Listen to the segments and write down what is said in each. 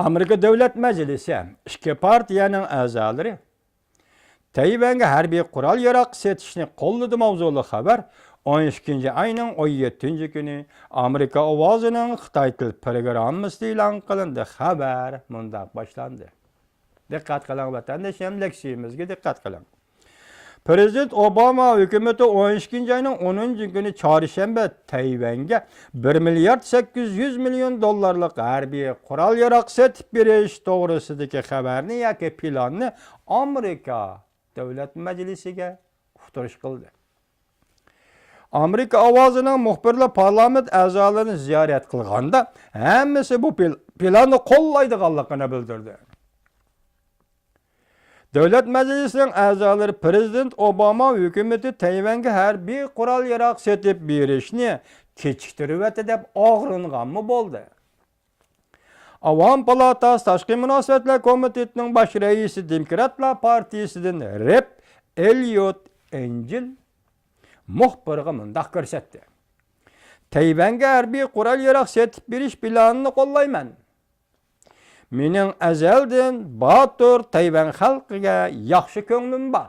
Amerika Devlet Meclisi iki partiyanın a'zolari Tayvanga harbiy qurol yarog' setishni qo'lladi mavzuli xabar 12 ayning 17 kuni Amerika ovozining Xitoy til programmasi e'lon qilindi. Xabar mundaq boshlandi. Diqqat qiling vatandoshlar, leksiyamizga diqqat qiling. Prezident Obama hükümeti 12 ayının 10. günü çarşamba Tayvanga 1 milyard 800 milyon dolarlık harbiy qurol yarog' setib berish to'g'risidagi xabarni yoki planni Amerika Davlat Majlisiga uqtirish qildi. Amerika ovozining muxbirlar parlament a'zolarini ziyorat qilganda hammasi bu planni qo'llaydiganligini bildirdi. Devlet Meclisi'nin a'zolari Prezident Obama hükümeti Tayvanga harbiy qurol yarog' setib berishni kechiktirib o'tdi deb og'ringanmi bo'ldi. Avam Palatasi Tashqi munosabatlar komitetining bosh raisi Demokratlar partiyasidan Rep Elliot Engel muxbirga mundaq ko'rsatdi. Tayvanga harbiy qurol yarog' setib berish planini qo'llayman. Mening azaldan Batur Tayvan xalqiga yaxshi ko'nglim bor.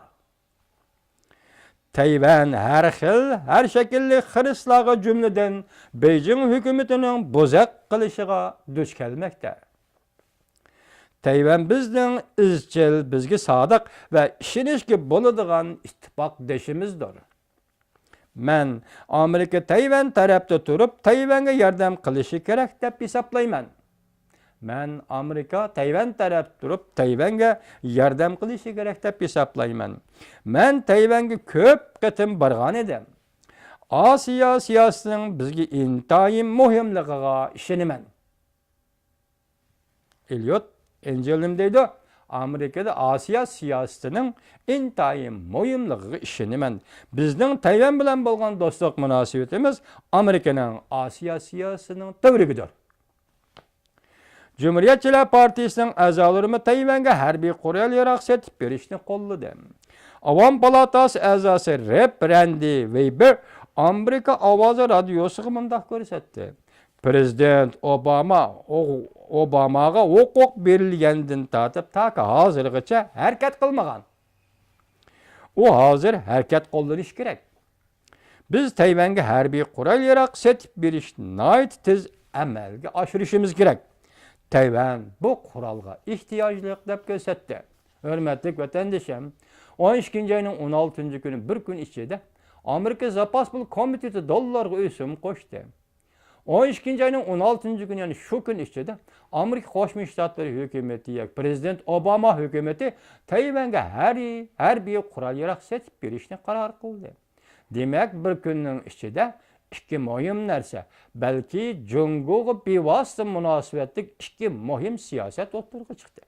Tayvan har xil, har shaklli xiristlarga jumladan Beijing hukumatining bo'zaq qilishiga duch kelmoqda. Tayvan bizning izchil, bizga sodiq va ishonishga bo'ladigan ittifoqdoshimizdir. Men Amerika Tayvan tarafda turib, Tayvanga yordam qilishi kerak deb hisoblayman. Men Amerika Tayvan taraf turib, Tayvanga yordam qilishi kerak deb hisoblayman. Men Tayvanga ko'p qatim borgan edim. Osiyo siyosatining bizga intayin muhimligiga ishonaman. Elliot Engelim deydi, Amerikada Osiyo siyosatining intayin muhimligiga ishonaman. Bizning Tayvan bilan bo'lgan do'stlik munosabatimiz Amerikaning Osiyo siyosatining tavrigidir. Cumhuriyetçiler Partisi'nin a'zolari Tayvanga harbiy qurol yarog' setib berishni qo'lladi. Avam Palatasi a'zosi Rep Randy Weber Amerika ovozi radiosiga mundaq ko'rsatdi. Prezident Obamaga huquq berilgandan tortib hozirgacha harakat qilmagan. U hozir harakat qo'llanish kerak. Biz Tayvanga harbiy qurol yarog' setib berishni tez amalga oshirishimiz kerak. Tayvan bu qurolga ehtiyojli deb ko'rsatdi. Hurmatli vatandoshlar, 12 ayning 16 kuni bir kun ichida Amerika Zapas pul komiteti dollarga o'sim qo'shdi. 12 ayning 16 kuni, ya'ni shu kun ichida Amerika Qo'shma Shtatlari hukumati yoki Prezident Obama hukumati Tayvanga harbiy qurol yarog' setib berishni qaror qildi. Demak, bir kunning ichida ikki muhim narsa, balki Jungo'ga bevosita munosabatlik ikki muhim siyosat o'rtaga chiqdi.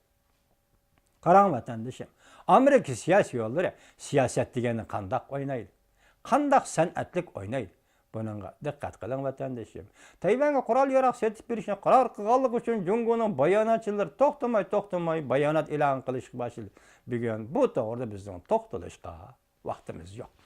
Qarang vatandoshlar, Amerika siyosiy yo'llari siyosat degani qandoq o'ynaydi? Qandoq san'atlik o'ynaydi? Bunga diqqat qiling vatandoshlar. Tayvanga qurol yarog' setib berishni qaror qilganligi uchun Jungo'ning bayonotchilari to'xtamay bayonot e'lon qilishga boshladi. Bugun bu to'g'rida bizning to'xtalishga vaqtimiz yo'q.